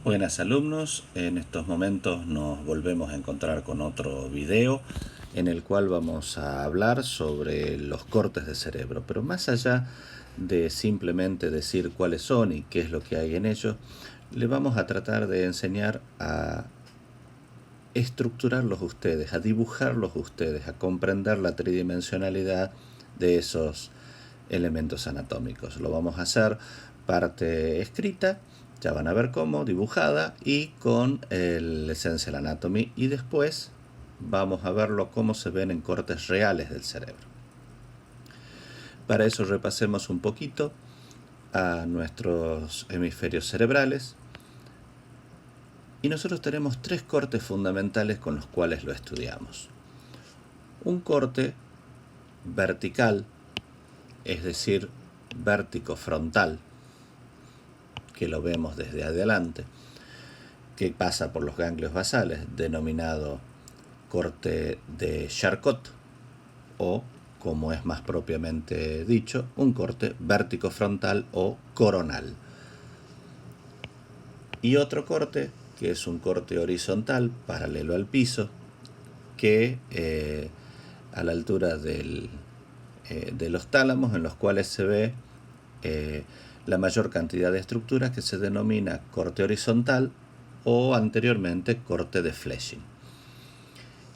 Buenas alumnos, en estos momentos nos volvemos a encontrar con otro video en el cual vamos a hablar sobre los cortes de cerebro, pero más allá de simplemente decir cuáles son y qué es lo que hay en ellos, le vamos a tratar de enseñar a estructurarlos ustedes, a dibujarlos ustedes, a comprender la tridimensionalidad de esos elementos anatómicos. Lo vamos a hacer parte escrita, ya van a ver cómo, dibujada y con el Essential Anatomy, y después vamos a verlo cómo se ven en cortes reales del cerebro. Para eso repasemos un poquito a nuestros hemisferios cerebrales. Y nosotros tenemos tres cortes fundamentales con los cuales lo estudiamos. Un corte vertical, es decir, vértico frontal, que lo vemos desde adelante, que pasa por los ganglios basales, denominado corte de Charcot, o, como es más propiamente dicho, un corte vértico frontal o coronal. Y otro corte, que es un corte horizontal, paralelo al piso, que a la altura de los tálamos, en los cuales se ve la mayor cantidad de estructuras, que se denomina corte horizontal o anteriormente corte de Flesching.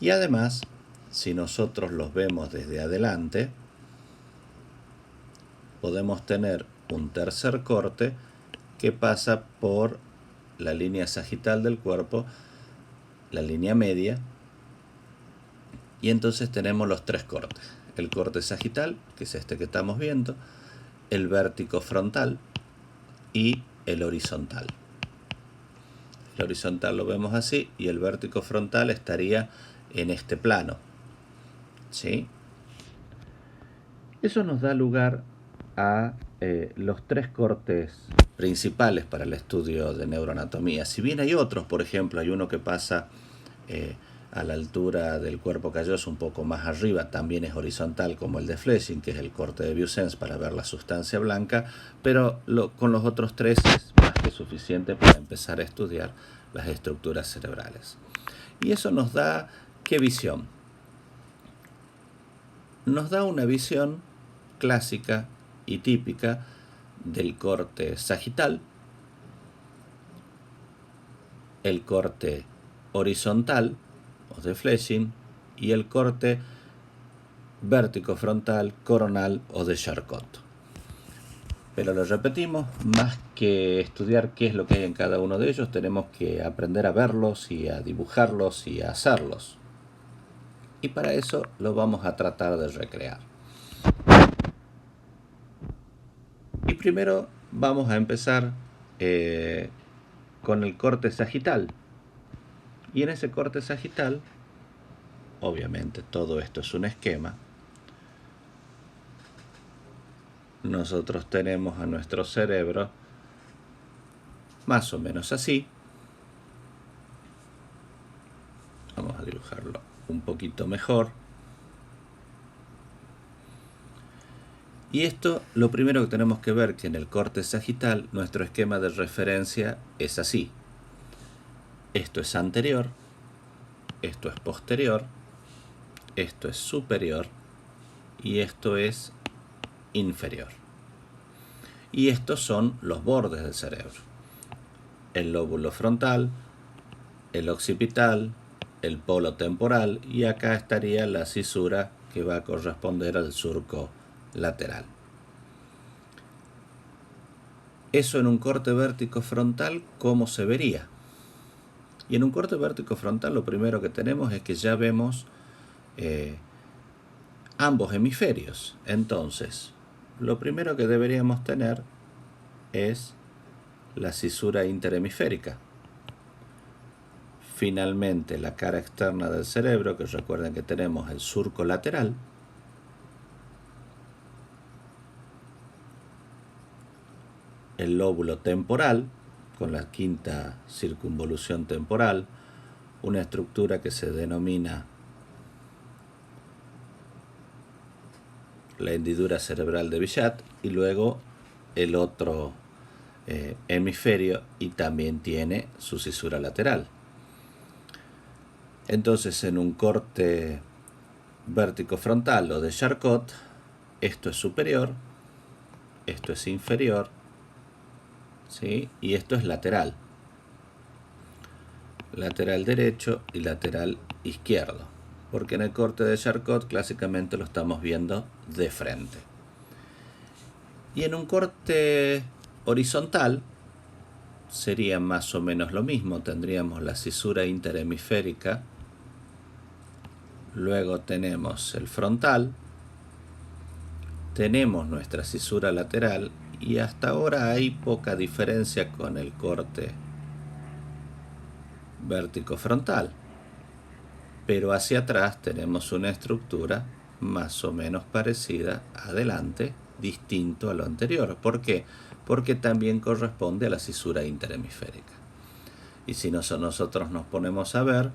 Y además, si nosotros los vemos desde adelante, podemos tener un tercer corte que pasa por la línea sagital del cuerpo, la línea media, y entonces tenemos los tres cortes: el corte sagital, que es este que estamos viendo, el vértico frontal y el horizontal. El horizontal lo vemos así y el vértico frontal estaría en este plano, ¿sí? Eso nos da lugar a los tres cortes principales para el estudio de neuroanatomía. Si bien hay otros, por ejemplo, hay uno que pasa a la altura del cuerpo calloso, un poco más arriba, también es horizontal, como el de Flesching, que es el corte de Vieussens para ver la sustancia blanca, pero con los otros tres es más que suficiente para empezar a estudiar las estructuras cerebrales. Y eso nos da, ¿qué visión? Nos da una visión clásica y típica del corte sagital, el corte horizontal o de Flesching y el corte vértico frontal, coronal o de Charcot. Pero lo repetimos, más que estudiar qué es lo que hay en cada uno de ellos, tenemos que aprender a verlos y a dibujarlos y a hacerlos. Y para eso lo vamos a tratar de recrear. Y primero vamos a empezar con el corte sagital. Y en ese corte sagital, obviamente todo esto es un esquema, nosotros tenemos a nuestro cerebro más o menos así. Vamos a dibujarlo un poquito mejor. Y esto, lo primero que tenemos que ver, que en el corte sagital nuestro esquema de referencia es así. Esto es anterior, esto es posterior, esto es superior y esto es inferior. Y estos son los bordes del cerebro: el lóbulo frontal, el occipital, el polo temporal, y acá estaría la cisura que va a corresponder al surco lateral. Eso en un corte vértico frontal, ¿cómo se vería? Y en un corte vértico frontal lo primero que tenemos es que ya vemos ambos hemisferios. Entonces, lo primero que deberíamos tener es la cisura interhemisférica. Finalmente, la cara externa del cerebro, que recuerden que tenemos el surco lateral, el lóbulo temporal, con la quinta circunvolución temporal, una estructura que se denomina la hendidura cerebral de Bichat, y luego el otro hemisferio y también tiene su cisura lateral. Entonces, en un corte vértico-frontal o de Charcot, esto es superior, esto es inferior, ¿sí? Y esto es lateral. Lateral derecho y lateral izquierdo. Porque en el corte de Charcot clásicamente lo estamos viendo de frente. Y en un corte horizontal sería más o menos lo mismo. Tendríamos la cisura interhemisférica. Luego tenemos el frontal. Tenemos nuestra cisura lateral. Y hasta ahora hay poca diferencia con el corte vértico frontal. Pero hacia atrás tenemos una estructura más o menos parecida adelante, distinto a lo anterior. ¿Por qué? Porque también corresponde a la cisura interhemisférica. Y si nosotros nos ponemos a ver,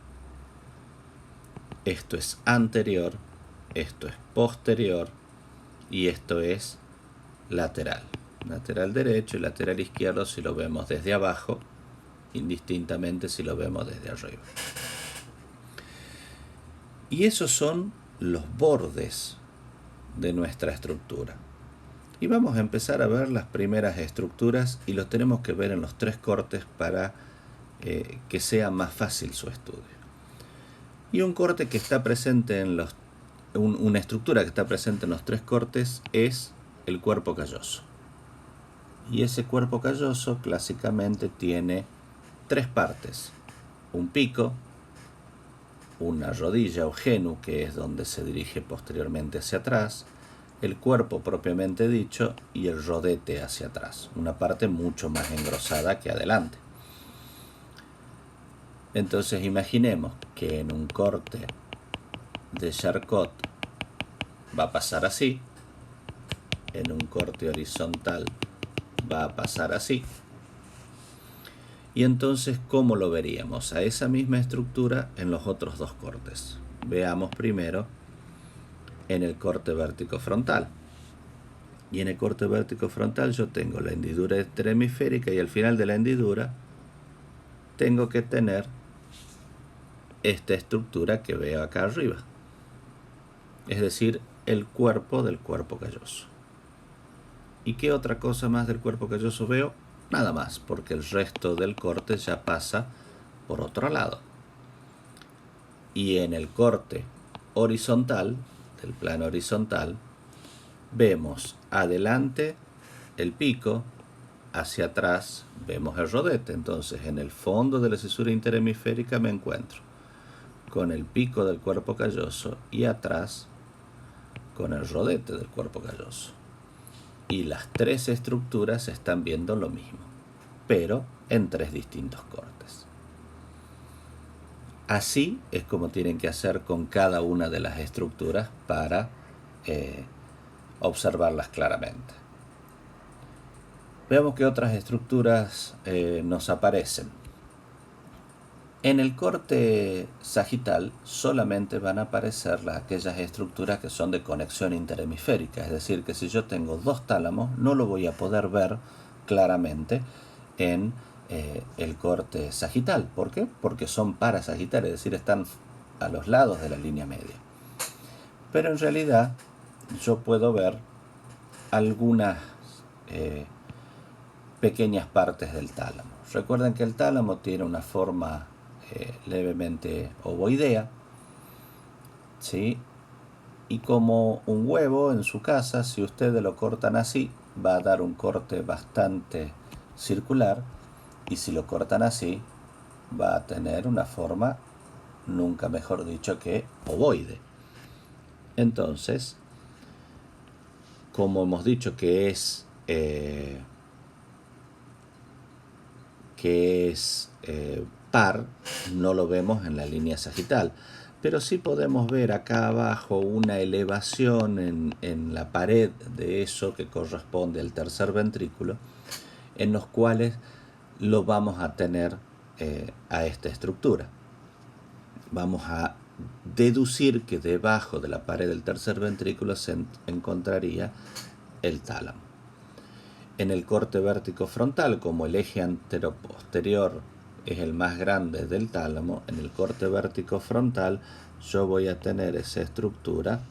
esto es anterior, esto es posterior y esto es lateral. Lateral derecho y lateral izquierdo si lo vemos desde abajo, indistintamente si lo vemos desde arriba. Y esos son los bordes de nuestra estructura. Y vamos a empezar a ver las primeras estructuras y los tenemos que ver en los tres cortes para que sea más fácil su estudio. Y un corte que está presente en una estructura que está presente en los tres cortes es el cuerpo calloso. Y ese cuerpo calloso clásicamente tiene tres partes: un pico, una rodilla o genu, que es donde se dirige posteriormente hacia atrás, el cuerpo propiamente dicho y el rodete hacia atrás, una parte mucho más engrosada que adelante. Entonces imaginemos que en un corte de Charcot va a pasar así, en un corte horizontal va a pasar así. Y entonces, ¿cómo lo veríamos a esa misma estructura en los otros dos cortes? Veamos primero en el corte vértico frontal. Y en el corte vértico frontal yo tengo la hendidura interhemisférica y al final de la hendidura tengo que tener esta estructura que veo acá arriba. Es decir, el cuerpo del cuerpo calloso. ¿Y qué otra cosa más del cuerpo calloso veo? Nada más, porque el resto del corte ya pasa por otro lado. Y en el corte horizontal, del plano horizontal, vemos adelante el pico, hacia atrás vemos el rodete. Entonces, en el fondo de la cisura interhemisférica me encuentro con el pico del cuerpo calloso y atrás con el rodete del cuerpo calloso. Y las tres estructuras están viendo lo mismo, pero en tres distintos cortes. Así es como tienen que hacer con cada una de las estructuras para observarlas claramente. Veamos qué otras estructuras nos aparecen. En el corte sagital solamente van a aparecer aquellas estructuras que son de conexión interhemisférica, es decir, que si yo tengo dos tálamos no lo voy a poder ver claramente en el corte sagital. ¿Por qué? Porque son parasagitales, es decir, están a los lados de la línea media. Pero en realidad yo puedo ver algunas pequeñas partes del tálamo. Recuerden que el tálamo tiene una forma levemente ovoidea, ¿sí? Y como un huevo en su casa, si ustedes lo cortan así, va a dar un corte bastante circular, y si lo cortan así, va a tener una forma, nunca mejor dicho, que ovoide. Entonces, como hemos dicho que es par, no lo vemos en la línea sagital, pero sí podemos ver acá abajo una elevación en la pared de eso que corresponde al tercer ventrículo, en los cuales lo vamos a tener a esta estructura. Vamos a deducir que debajo de la pared del tercer ventrículo se encontraría el tálamo. En el corte vértico frontal, como el eje anteroposterior es el más grande del tálamo, en el corte vértico frontal yo voy a tener esa estructura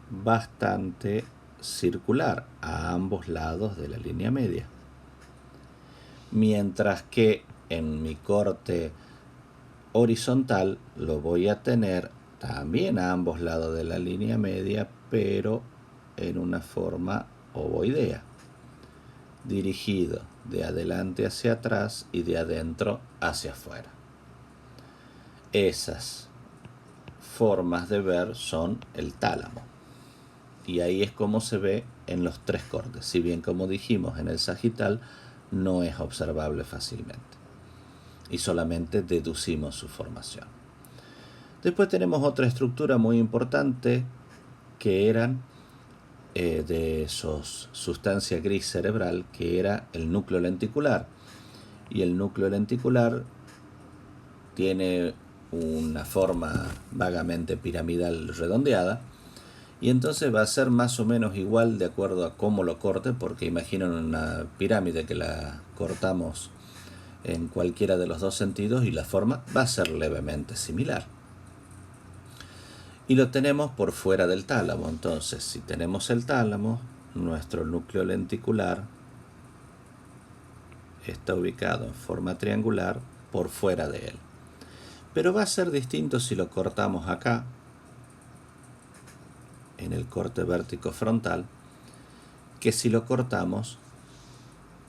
bastante circular a ambos lados de la línea media. Mientras que en mi corte horizontal lo voy a tener también a ambos lados de la línea media, pero en una forma ovoidea, dirigido de adelante hacia atrás y de adentro hacia afuera. Esas formas de ver son el tálamo. Y ahí es como se ve en los tres cortes, si bien, como dijimos, en el sagital no es observable fácilmente y solamente deducimos su formación. Después tenemos otra estructura muy importante que eran de esos sustancia gris cerebral, que era el núcleo lenticular. Y el núcleo lenticular tiene una forma vagamente piramidal redondeada, y entonces va a ser más o menos igual de acuerdo a cómo lo corte, porque imaginen una pirámide que la cortamos en cualquiera de los dos sentidos y la forma va a ser levemente similar. Y lo tenemos por fuera del tálamo. Entonces, si tenemos el tálamo, nuestro núcleo lenticular está ubicado en forma triangular por fuera de él. Pero va a ser distinto si lo cortamos acá, en el corte vértico frontal, que si lo cortamos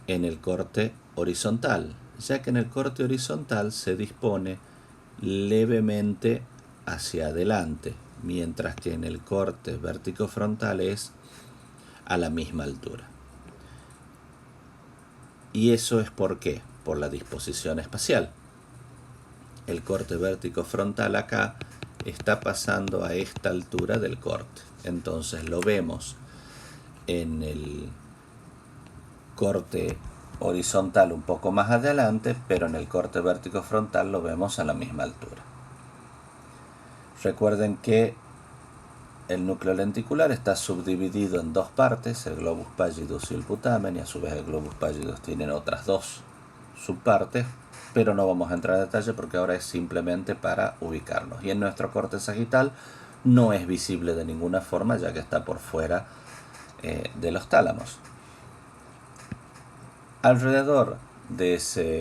en el corte horizontal, ya que en el corte horizontal se dispone levemente hacia adelante, mientras que en el corte vértico frontal es a la misma altura. ¿Y eso es por qué? Por la disposición espacial. El corte vértico frontal acá está pasando a esta altura del corte. Entonces lo vemos en el corte horizontal un poco más adelante, pero en el corte vértico frontal lo vemos a la misma altura. Recuerden que el núcleo lenticular está subdividido en dos partes, el globus pallidus y el putamen, y a su vez el globus pallidus tiene otras dos subpartes, pero no vamos a entrar en detalle porque ahora es simplemente para ubicarnos. Y en nuestro corte sagital no es visible de ninguna forma, ya que está por fuera de los tálamos. Alrededor de ese